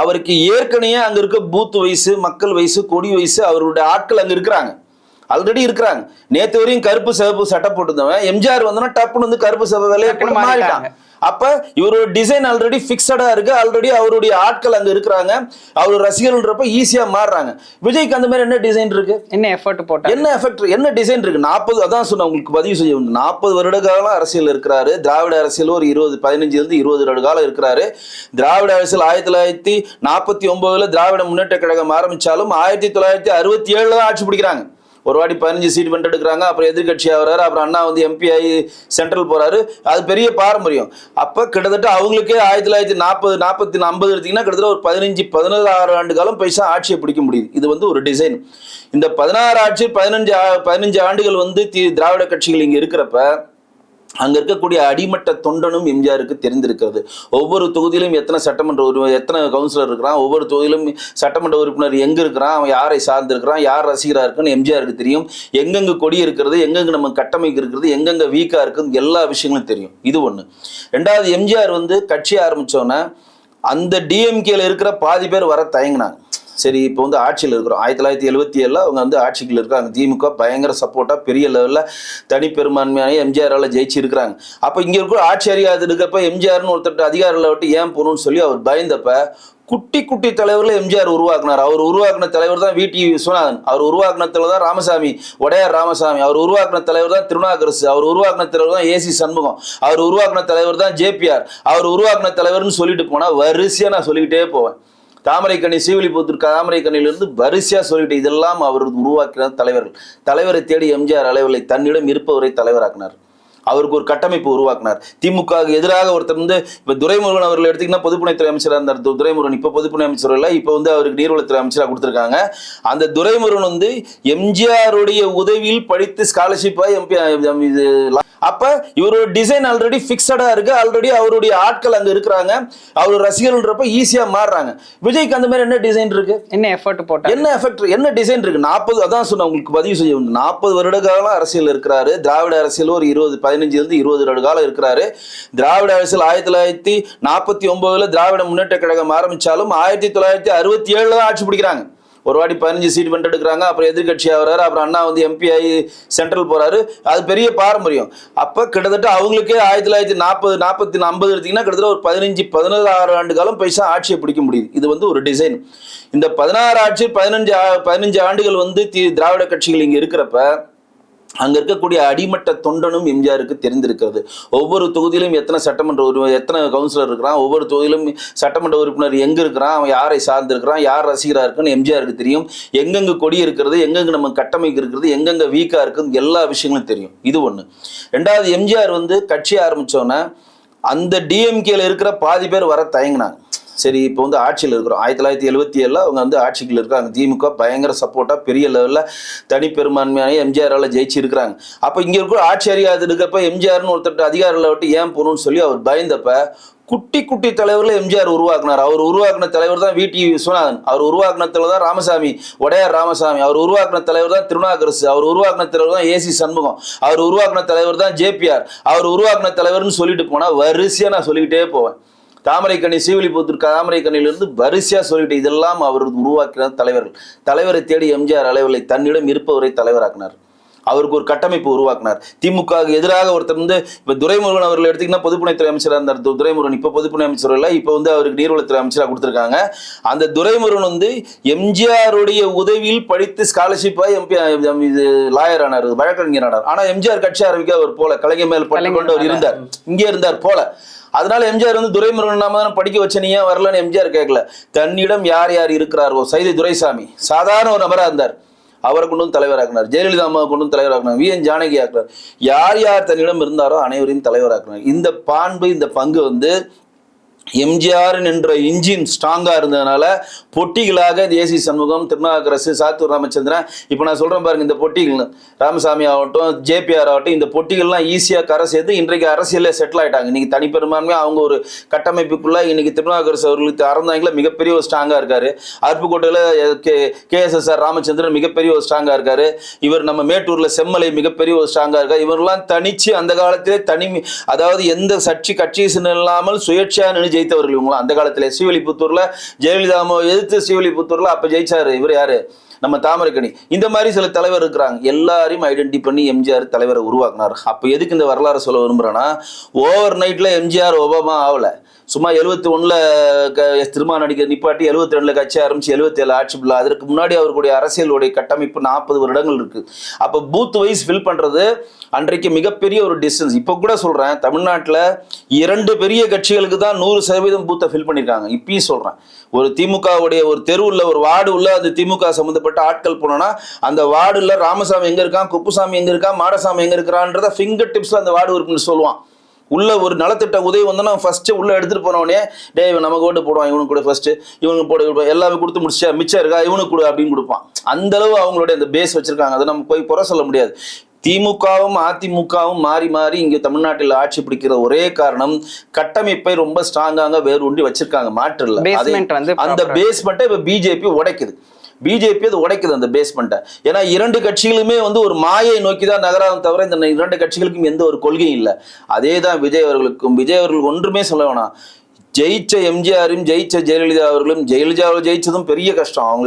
[SPEAKER 1] அவருக்கு ஏற்கனவே அங்க இருக்க பூத் வயசு, மக்கள் வயசு, கொடி வயசு, அவருடைய ஆட்கள் அங்க இருக்கிறாங்க, ஆல்ரெடி இருக்கிறாங்க. நேத்து வரையும் கருப்பு சிவப்பு சட்டை போட்டுருந்தவன் எம்ஜிஆர் வந்தோன்னா டப்புன்னு வந்து கருப்பு சிவப்பு வேலையை போட்டு மாறிட்டாங்க. அப்ப இவரோட டிசைன் ஆல்ரெடி பிக்சடா இருக்கு, ஆல்ரெடி அவருடைய ஆட்கள் அங்க இருக்கிறாங்க, அவர் ரசிகர்கள்ன்றப்ப ஈஸியா மாறுறாங்க. விஜய்க்கு அந்த மாதிரி என்ன டிசைன் இருக்கு,
[SPEAKER 2] என்ன எஃபர்ட் போட்டா,
[SPEAKER 1] என்ன எஃபெக்ட், என்ன டிசைன் இருக்கு? 40 அதான் சொன்ன உங்களுக்கு பதிவு செய்ய 40 வருட காலம் அரசியல் இருக்கிறாரு. திராவிட அரசியல் ஒரு 15 வருட காலம் இருக்கிறாரு. திராவிட அரசியல் 1949 திராவிட முன்னேற்ற கழகம் ஆரம்பிச்சாலும் 1967 தான் ஆட்சி பிடிக்கிறாங்க. ஒரு வாட்டி 15 சீட் வென்றெடுக்கிறாங்க, அப்புறம் எதிர்கட்சி ஆகிறாரு, அப்புறம் அண்ணா வந்து எம்பி ஆகி சென்ட்ரல் போறாரு. அது பெரிய பாரம்பரியம். அப்ப கிட்டத்தட்ட அவங்களுக்கே 1940 50 எடுத்தீங்கன்னா கிட்டத்தட்ட ஒரு 16 ஆண்டு காலம் பைசா ஆட்சியை பிடிக்க முடியுது. இது வந்து ஒரு டிசைன். இந்த 16 ஆட்சி 15 ஆண்டுகள் வந்து திராவிட கட்சிகள் இங்க இருக்கிறப்ப அங்க இருக்கக்கூடிய அடிமட்ட தொண்டனும் எம்ஜிஆருக்கு தெரிந்திருக்கிறது. ஒவ்வொரு தொகுதியிலும் எத்தனை சட்டமன்ற எத்தனை கவுன்சிலர் இருக்கிறான், ஒவ்வொரு தொகுதியிலும் சட்டமன்ற உறுப்பினர் எங்க இருக்கிறான், அவன் யாரை சார்ந்து இருக்கிறான், யார் ரசிகரா இருக்குன்னு எம்ஜிஆருக்கு தெரியும். எங்கெங்க கொடி இருக்கிறது, எங்கெங்க நம்ம கட்டமைக்கு இருக்கிறது, எங்கெங்க வீக்கா இருக்குது, எல்லா விஷயங்களும் தெரியும். இது ஒண்ணு. ரெண்டாவது, எம்ஜிஆர் வந்து கட்சி ஆரம்பிச்சோன்னா அந்த டிஎம்கேல இருக்கிற பாதி பேர் வர தயங்கினாங்க. சரி, இப்போ வந்து ஆட்சியில் இருக்கிறோம். 1977 அவங்க வந்து ஆட்சிகள் இருக்காங்க. திமுக பயங்கர சப்போர்ட்டா பெரிய லெவலில் தனிப்பெரும்பான்மையான எம்ஜிஆரால் ஜெயிச்சு இருக்கிறாங்க. அப்போ இங்கே இருக்கிற ஆட்சி அறியாது இருக்கப்ப எம்ஜிஆர்னு ஒருத்தர் அதிகாரில் விட்டு ஏன் போகணும்னு சொல்லி அவர் பயந்தப்ப குட்டி குட்டி தலைவர்ல எம்ஜிஆர் உருவாக்குனார். அவர் உருவாக்குன தலைவர் தான் VT விஸ்வநாதன், அவர் உருவாக்குன தலைவர் தான் ராமசாமி, உடையார் ராமசாமி, அவர் உருவாக்குன தலைவர் தான் திருநாகரசு, அவர் உருவாக்குன தலைவர் தான் AC சண்முகம், அவர் உருவாக்குன தலைவர் தான் JPR, அவர் உருவாக்குன தலைவர்னு சொல்லிட்டு போனா வரிசையா நான் சொல்லிக்கிட்டே போவேன். தாமரைக்கண்ணி, ஸ்ரீவில்லிபுத்தூர் தாமரைக்கண்ணிலிருந்து வரிசையா சொல்லிட்டு இதெல்லாம் அவர் உருவாக்கின தலைவர்கள். தலைவரை தேடி எம்ஜிஆர் அளவில்லை, தன்னிடம் இருப்பவரை தலைவராக்கினார். அவருக்கு ஒரு கட்டமைப்பு உருவாக்கினார். திமுக எதிராக ஒருத்தர் வந்து இப்ப துரைமுருகன் அவர்கள் எடுத்தீங்கன்னா பொதுப்பணித்துறை அமைச்சராக இருந்தார். துரைமுருகன் இப்ப பொதுப்பணி அமைச்சர் இல்லை, இப்ப வந்து அவருக்கு நீர்வளத்துறை அமைச்சராக கொடுத்திருக்காங்க. அந்த துரைமுருகன் வந்து எம்ஜிஆருடைய உதவியில் படித்து ஸ்காலர்ஷிப் MP. அப்ப இவரோட டிசைன் ஆல்ரெடி பிக்சடா இருக்கு, ஆல்ரெடி அவருடைய ஆட்கள் அங்க இருக்கிறாங்க, அவர் ரசிகர்கள்ன்றப்ப ஈஸியா மாறுறாங்க. விஜய்க்கு அந்த மாதிரி என்ன டிசைன் இருக்கு,
[SPEAKER 2] என்ன எஃபர்ட் போட்டா,
[SPEAKER 1] என்ன எஃபெக்ட், என்ன டிசைன் இருக்கு? 40 அதான் சொன்ன உங்களுக்கு பதிவு செய்ய 40 வருட காலம் அரசியல் இருக்கிறாரு. திராவிட அரசியல் ஒரு 15 வருட காலம் இருக்கிறாரு. திராவிட அரசியல் 1949 திராவிட முன்னேற்ற கழகம் ஆரம்பிச்சாலும் 1967 தான் ஆட்சி பிடிக்கிறாங்க. ஒரு வாட்டி 15 சீட் வென்றெடுக்கிறாங்க, அப்புறம் எதிர்கட்சி ஆகிறாரு, அப்புறம் அண்ணா வந்து MP ஆகி சென்ட்ரல் போறாரு. அது பெரிய பாரம்பரியம். அப்ப கிட்டத்தட்ட அவங்களுக்கே 1940 50 எடுத்தீங்கன்னா கிட்டத்தட்ட ஒரு 16 ஆண்டு காலம் பைசா ஆட்சியை பிடிக்க முடியுது. இது வந்து ஒரு டிசைன். இந்த 16 ஆட்சி 15 ஆண்டுகள் வந்து திராவிட கட்சிகள் இங்க இருக்கிறப்ப அங்க இருக்கக்கூடிய அடிமட்ட தொண்டனும் எம்ஜிஆருக்கு தெரிந்திருக்கிறது. ஒவ்வொரு தொகுதியிலும் எத்தனை எத்தனை கவுன்சிலர் இருக்கிறான், ஒவ்வொரு தொகுதியிலும் சட்டமன்ற உறுப்பினர் எங்க இருக்கிறான், அவன் யாரை சார்ந்து இருக்கிறான், யார் ரசிகரா இருக்குன்னு எம்ஜிஆருக்கு தெரியும். எங்கெங்க கொடி இருக்கிறது, எங்கெங்க நம்ம கட்டமைக்கு இருக்கிறது, எங்கெங்க வீக்கா இருக்குது, எல்லா விஷயங்களும் தெரியும். இது ஒண்ணு. ரெண்டாவது, எம்ஜிஆர் வந்து கட்சி ஆரம்பிச்சோன்னா அந்த டிஎம்கேல இருக்கிற பாதி பேர் வர தயங்கினாங்க. சரி, இப்போ வந்து ஆட்சியில் இருக்கிறோம். 1977 அவங்க வந்து ஆட்சிகள் இருக்காங்க. திமுக பயங்கர சப்போர்ட்டா பெரிய லெவலில் தனிப்பெரும்பான்மையான எம்ஜிஆரால் ஜெயிச்சு இருக்கிறாங்க. அப்போ இங்கே இருக்கிற ஆட்சி அறியாது இருக்கப்ப எம்ஜிஆர்னு ஒருத்தர் அதிகாரில் விட்டு ஏன் போகணும்னு சொல்லி அவர் பயந்தப்ப குட்டி குட்டி தலைவர்ல எம்ஜிஆர் உருவாக்குனார். அவர் உருவாக்குன தலைவர் தான் VT விஸ்வநாதன், அவர் உருவாக்குன தலைவர் தான் ராமசாமி, உடையார் ராமசாமி, அவர் உருவாக்குன தலைவர் தான் திருநாகரசு, அவர் உருவாக்குன தலைவர் தான் AC சண்முகம், அவர் உருவாக்குன தலைவர் தான் JPR, அவர் உருவாக்குன தலைவர்னு சொல்லிட்டு போனா வரிசையா நான் சொல்லிக்கிட்டே போவேன். தாமரைக்கண்ணி, ஸ்ரீவில்லிபுத்தூர் தாமரைக்கண்ணிலிருந்து வரிசையா சொல்லிட்டு இதெல்லாம் அவர் உருவாக்கின தலைவர்கள். தலைவரை தேடி எம்ஜிஆர் அளவில்லை, தன்னிடம் இருப்பவரை தலைவராக்கினார். அவருக்கு ஒரு கட்டமைப்பு உருவாக்கினார். திமுக எதிராக ஒருத்தர் வந்து இப்ப துரைமுருகன் அவர்கள் எடுத்தீங்கன்னா பொதுப்பணித்துறை அமைச்சராக இருந்தார். துரைமுருகன் இப்ப பொதுப்பணி அமைச்சர் இல்லை, இப்ப வந்து அவருக்கு நீர்வளத்துறை அமைச்சராக கொடுத்திருக்காங்க. அந்த துரைமுருகன் வந்து எம்ஜிஆருடைய உதவியில் படித்து ஸ்காலர்ஷிப் MP லாயர் ஆனார், வழக்கறிஞர் ஆனார். ஆனா எம்ஜிஆர் கட்சி ஆரம்பிக்க அவர் போல, கலைஞர் மேல் பட்டு கொண்டு அவர் இருந்தார், இங்கே இருந்தார் போல. அதனால எம்ஜிஆர் வந்து துரைமுருகன் நாம தான் படிக்க வச்ச, நீ ஏன் வரலன்னு எம்ஜிஆர் கேட்கல. தன்னிடம் யார் யார் இருக்கிறாரோ, சைதை துரைசாமி சாதாரண ஒரு நபரா இருந்தார், அவரை கொண்டு வந்து தலைவராக்கினார். ஜெயலலிதா அம்மா கொண்டு வந்து தலைவராக்கினார். VN ஜானகி ஆக்கினார். யார் யார் தன்னிடம் இருந்தாரோ அனைவரையும் தலைவராக்கினார். இந்த பான்பு, இந்த பங்கு வந்து எம்ஜிஆர் என்ற இன்ஜின் ஸ்ட்ராங்கா இருந்ததுனால பொட்டிகளாக தேசி சண்முகம், திருநாவுக்கரசு, சாத்தூர் ராமச்சந்திரன், இப்போ நான் சொல்றேன் பாருங்க, இந்த பொட்டிகள் ராமசாமி ஆகட்டும், ஜேபிஆர் ஆகட்டும், இந்த பொட்டிகள்லாம் ஈஸியாக கரை சேர்த்து இன்றைக்கு அரசியலில் செட்டில் ஆயிட்டாங்க. இன்னைக்கு தனிப்பெரும்பான்மையாக அவங்க ஒரு கட்டமைப்புக்குள்ள இன்னைக்கு திருநாவுக்கரசு அவர்களுக்கு அறந்தாங்களா மிகப்பெரிய ஒரு ஸ்ட்ராங்கா இருக்காரு. அருப்புக்கோட்டையில் KSSR ராமச்சந்திரன் மிகப்பெரிய ஒரு ஸ்ட்ராங்கா இருக்காரு. இவர் நம்ம மேட்டூர்ல செம்மலை மிகப்பெரிய ஒரு ஸ்ட்ராங்கா இருக்காரு. இவரெல்லாம் தனிச்சு அந்த காலத்திலே அதாவது எந்த கட்சி இல்லாமல் சுயேட்சையா நின்று ஜெயித்தவர்கள் இவங்களாம். அந்த காலத்துல ஸ்ரீவில்லிபுத்தூர்ல ஜெயலலிதா எதிர்த்து ஸ்ரீவில்லிபுத்தூர்ல அப்ப ஜெயிச்சாரு. இவர் யாரு? நம்ம தாமரைக்கணி. இந்த மாதிரி சில தலைவர் இருக்கிறாங்க. எல்லாரையும் ஐடென்டி பண்ணி எம்ஜிஆர் தலைவரை உருவாக்குனார். அப்ப எதுக்கு இந்த வரலாறு சொல்ல விரும்புறேன்னா, ஓவர் நைட்ல எம்ஜிஆர் ஒபாமா ஆகல. சும்மா 71ல் திரும்ப நடிகர் நிப்பாட்டி 72ல் கட்சி ஆரம்பிச்சு 77 ஆட்சி பிள்ளை. அதற்கு முன்னாடி அவர்களுடைய அரசியலுடைய கட்டமைப்பு 40 வருடங்கள் இருக்கு. அப்போ பூத் வைஸ் ஃபில் பண்றது அன்றைக்கு மிகப்பெரிய ஒரு டிஸ்டன்ஸ். இப்போ கூட சொல்றேன், தமிழ்நாட்டில் 2 பெரிய கட்சிகளுக்கு தான் 100% பூத்தை ஃபில் பண்ணியிருக்காங்க. இப்பயும் சொல்றேன், ஒரு திமுகவுடைய ஒரு தெருவுள்ள ஒரு வார்டு உள்ள அது திமுக சம்பந்தப்பட்ட ஆட்கள் போனோம்னா அந்த வார்டுல ராமசாமி எங்க இருக்கான், குப்புசாமி எங்க இருக்கான், மாடசாமி எங்க இருக்கிறான்றத ஃபிங்கர் டிப்ஸ்ல அந்த வார்டு இருக்குன்னு சொல்லுவான். உள்ள ஒரு நலத்திட்ட உதவி வந்தோன்னா ஃபர்ஸ்ட் உள்ள எடுத்துட்டு போனவனே, டே நமக்கு ஓட்டு போடுவான், இவனுக்கு கூட ஃபர்ஸ்ட் இவனுக்கு போட எல்லாமே கொடுத்து முடிச்சா மிச்சம் இருக்கா இவனுக்கு கூட அப்படின்னு கொடுப்பான். அந்த அளவு அவங்களுடைய அந்த பேஸ் வச்சிருக்காங்க. அதை நம்ம போய் குறை சொல்ல முடியாது. திமுகவும் அதிமுகவும் மாறி மாறி இங்கே தமிழ்நாட்டில் ஆட்சி பிடிக்கிற ஒரே காரணம் கட்டமைப்பை ரொம்ப ஸ்ட்ராங்காக வேறு ஒன்றி வச்சிருக்காங்க. மாற்று இல்லை. அந்த பேஸ்மெண்ட்டை இப்போ பிஜேபி உடைக்குது. பிஜேபி அது உடைக்குது அந்த பேஸ்மெண்ட்டை. ஏன்னா 2 கட்சிகளுமே ஒரு மாயை நோக்கி தான் நகராத தவிர இந்த 2 கட்சிகளுக்கும் எந்த ஒரு கொள்கையும் இல்லை. அதே தான் விஜய் அவர்களுக்கும். விஜய் அவர்கள் ஒன்றுமே சொல்ல வேணாம். ஜெயிச்ச எம்ஜிஆரும் ஜெயிச்ச ஜெயலலிதா அவர்களும், ஜெயலலிதா ஜெயிச்சதும் பெரிய கஷ்டம். அவங்க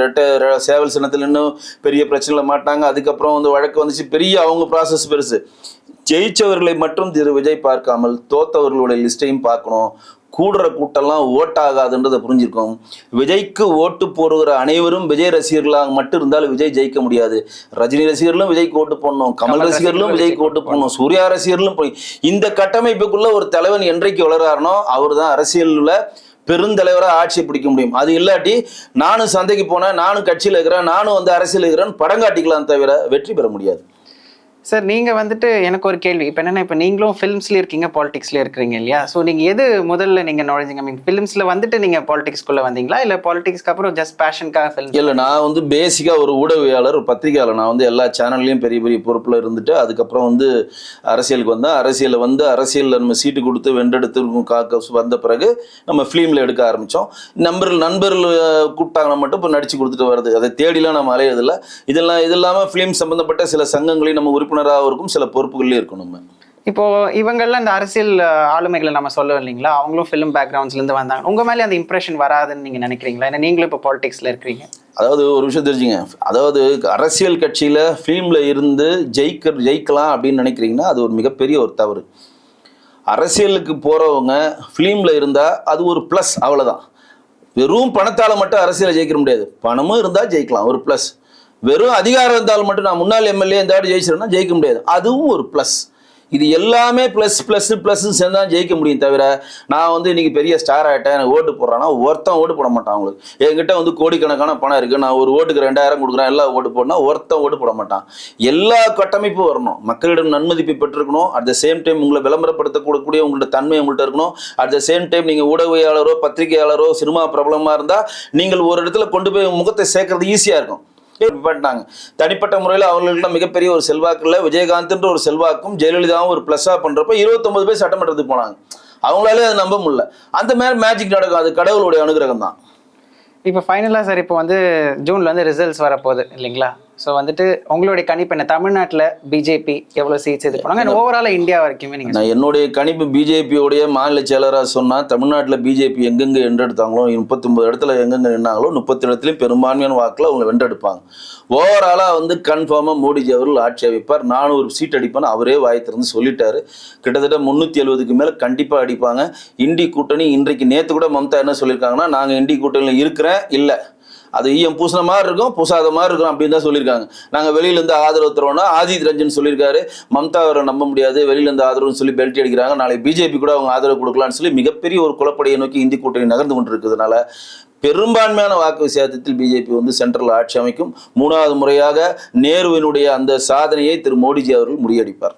[SPEAKER 1] ரெட்டை சேவல் சின்னத்தில் இன்னும் பெரிய பிரச்சனைகளை மாட்டாங்க. அதுக்கப்புறம் வழக்கு வந்துச்சு, பெரிய அவங்க ப்ராசஸ் பெருசு. ஜெயிச்சவர்களை மட்டும் திரு விஜய் பார்க்காமல் தோத்தவர்களுடைய லிஸ்டையும் பார்க்கணும். கூடுற கூட்டெல்லாம் ஓட்டாகாதுன்றதை புரிஞ்சிருக்கும். விஜய்க்கு ஓட்டு போடுகிற அனைவரும் விஜய் ரசிகர்களாக மட்டும் இருந்தாலும் விஜய் ஜெயிக்க முடியாது. ரஜினி ரசிகர்களும் விஜய்க்கு ஓட்டு போடணும், கமல் ரசிகர்களும் விஜய்க்கு ஓட்டு போடணும், சூர்யா ரசிகர்களும் போய் இந்த கட்டமைப்புக்குள்ள ஒரு தலைவன் என்றைக்கு வளராருனோ அவர் தான் அரசியலில் பெருந்தலைவராக ஆட்சியை பிடிக்க முடியும். அது இல்லாட்டி நானும் சந்தைக்கு போனேன், நானும் கட்சியில் இருக்கிறேன், நானும் அரசியல் இருக்கிறேன்னு படம் காட்டிக்கலாம் தவிர வெற்றி பெற முடியாது.
[SPEAKER 2] சார், நீங்கள் எனக்கு ஒரு கேள்வி. இப்போ என்னென்னா, இப்போ நீங்களும் ஃபிலிம்ஸ்லேயே இருக்கீங்க, பாலிடிக்ஸ்லேயே இருக்கிறீங்க இல்லையா? ஸோ நீங்கள் எது முதல்ல நீங்கள் நுழைஞ்சிங்க? மீன் ஃபிலிம்ஸில் நீங்கள் பாலிடிக்ஸ்குள்ளே வந்தீங்களா, இல்லை பாலிடிக்ஸ்க்கு அப்புறம் ஜஸ்ட் பேஷனுக்காக ஃபிலிம்?
[SPEAKER 1] இல்லை, நான் பேசிக்காக ஒரு ஊடகவியாளர், ஒரு பத்திரிகையாளர். நான் எல்லா சேனல்லையும் பெரிய பெரிய பொறுப்பில் இருந்துட்டு அதுக்கப்புறம் அரசியலுக்கு வந்தேன். அரசியலில் நம்ம சீட்டு கொடுத்து வென்றெடுத்து காக்க வந்த பிறகு நம்ம ஃபிலிமில் எடுக்க ஆரம்பித்தோம். நண்பர்கள் கூப்பிட்டாங்கன்னா மட்டும் இப்போ நடித்து கொடுத்துட்டு வருது. அதை தேடிலாம் நம்ம அலையிறதில்லை. இது இல்லாமல் ஃபிலிம் சம்மந்தப்பட்ட சில சங்கங்களையும் நம்ம உறுப்பினராக இருக்கும், சில பொறுப்புகளே இருக்கும். நம்ம
[SPEAKER 2] இப்போ இவங்கெல்லாம் இந்த அரசியல் ஆளுமைகளை நம்ம சொல்ல இல்லைங்களா, அவங்களும் ஃபிலிம் பேக்ரவுண்ட்ஸ்லேருந்து வந்தாங்க. உங்கள் மேலே அந்த இம்ப்ரெஷன் வராதுன்னு நீங்கள் நினைக்கிறீங்களா? ஏன்னா நீங்களும் இப்போ பாலிடிக்ஸில் இருக்கிறீங்க.
[SPEAKER 1] அதாவது ஒரு விஷயம் தெரிஞ்சுங்க, அரசியல் கட்சியில் ஃபிலிமில் இருந்து ஜெயிக்கலாம் அப்படின்னு நினைக்கிறீங்கன்னா அது ஒரு மிகப்பெரிய ஒரு தவறு. அரசியலுக்கு போகிறவங்க ஃபிலிமில் இருந்தால் அது ஒரு ப்ளஸ், அவ்வளோதான். வெறும் பணத்தால் மட்டும் அரசியலை ஜெயிக்க முடியாது. பணமும் இருந்தால் ஜெயிக்கலாம், ஒரு ப்ளஸ். வெறும் அதிகாரம் இருந்தாலும் மட்டும் நான் முன்னாள் எம்எல்ஏ இந்த ஆடு ஜெயிச்சிருந்தா ஜெயிக்க முடியாது, அதுவும் ஒரு ப்ளஸ். இது எல்லாமே ப்ளஸ் சேர்ந்தா ஜெயிக்க முடியும். தவிர நான் இன்னைக்கு பெரிய ஸ்டார் ஆகிட்டேன், எனக்கு ஓட்டு போடுறான்னா ஒருத்தன் ஓட்டு போட மாட்டான். அவங்களுக்கு என்கிட்ட கோடிக்கணக்கான பணம் இருக்குது, நான் ஒரு ஓட்டுக்கு 2000 கொடுக்குறேன், எல்லா ஓட்டு போடனா ஒருத்தன் ஓட்டு போட மாட்டான். எல்லா கட்டமைப்பும் வரணும், மக்களிடம் நன்மதிப்பை பெற்றிருக்கணும். அட் த சேம் டைம் உங்களை விளம்பரப்படுத்தக்கூடிய உங்களோட தன்மை உங்கள்கிட்ட இருக்கணும். அட் த சேம் டைம் நீங்கள் ஊடகவியாளரோ பத்திரிகையாளரோ சினிமா பிரபலமாக இருந்தால் நீங்கள் ஒரு இடத்துல கொண்டு போய் முகத்தை சேர்க்கறது ஈஸியாக இருக்கும். பண்ணாங்க தனிப்பட்ட முறையில் அவர்கள்ட்ட மிகப்பெரிய ஒரு செல்வாக்கு இல்லை. விஜயகாந்த்ன்ற ஒரு செல்வாக்கும் ஜெயலலிதாவும் ஒரு ப்ளஸ்ஸாக பண்ணுறப்ப 29 பேர் சட்டமன்றத்துக்கு போனாங்க. அவங்களாலே அதை நம்ப முடியல. அந்த மாதிரி மேஜிக் நடக்கும், அது கடவுளுடைய அனுகிரகம் தான்.
[SPEAKER 2] இப்போ ஃபைனலாக சார், இப்போ ஜூனில் ரிசல்ட்ஸ் வரப்போகுது இல்லைங்களா? ஸோ உங்களுடைய கணிப்பு என்ன? தமிழ்நாட்டில் பிஜேபி எவ்வளோ சீட்ஸ் இது பண்ணாங்க, ஓவராலாக இந்தியா வரைக்குமே நீங்கள்?
[SPEAKER 1] நான் என்னுடைய கணிப்பு பிஜேபியோடைய மாநில செயலராக சொன்னால், தமிழ்நாட்டில் பிஜேபி எங்கெங்கே வென்றெடுத்தாங்களோ 39 இடத்துல எங்கெங்கே நின்னாங்களோ 30 இடத்துலையும் பெரும்பான்மையான வாக்கில் அவங்க வென்றெடுப்பாங்க. ஓவராலாக கன்ஃபார்மாக மோடிஜி அவர்கள் ஆட்சி அமைப்பார். 400 சீட் அடிப்பான்னு அவரே வாய் திறந்து சொல்லிட்டாரு. கிட்டத்தட்ட 370க்கு மேலே கண்டிப்பாக அடிப்பாங்க. இண்டி கூட்டணி இன்றைக்கு நேற்று கூட மம்தா என்ன சொல்லியிருக்காங்கன்னா, நாங்கள் இண்டி கூட்டணியில் இருக்கிறேன், இல்லை அது ஈயம் பூசின மாதிரி இருக்கும், பூசாத மாதிரி இருக்கும் அப்படின்னு தான் சொல்லியிருக்காங்க. நாங்கள் வெளியிலேருந்து ஆதரவு தரோம்னா ஆதித் ரஞ்சன் சொல்லியிருக்காரு, மம்தா அவரை நம்ப முடியாது, வெளியிலேருந்து ஆதரவுன்னு சொல்லி பெல்ட் அடிக்கிறாங்க, நாளைக்கு பிஜேபி கூட அவங்க ஆதரவு கொடுக்கலான்னு சொல்லி மிகப்பெரிய ஒரு குழப்படியை நோக்கி இந்தி கூட்டணி நகர்ந்து கொண்டு இருக்கிறதுனால பெரும்பான்மையான வாக்கு வித்தியாசத்தில் பிஜேபி சென்ட்ரல் ஆட்சி அமைக்கும். 3வது முறையாக நேருவினுடைய அந்த சாதனையை திரு மோடிஜி அவர்கள் முறியடிப்பார்.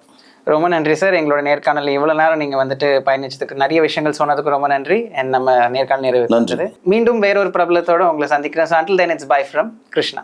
[SPEAKER 2] ரொம்ப நன்றி சார். எங்களோட நேர்காணல் இவ்வளோ நேரம் நீங்கள் வந்துட்டு பயணிச்சதுக்கு, நிறைய விஷயங்கள் சொன்னதுக்கு ரொம்ப நன்றி. And நம்ம நேர்காணல் நிறைவேற்றது. மீண்டும் வேறொரு பிரபலத்தோட உங்களை சந்திக்கிறேன். So until then, it's bye from Krishna.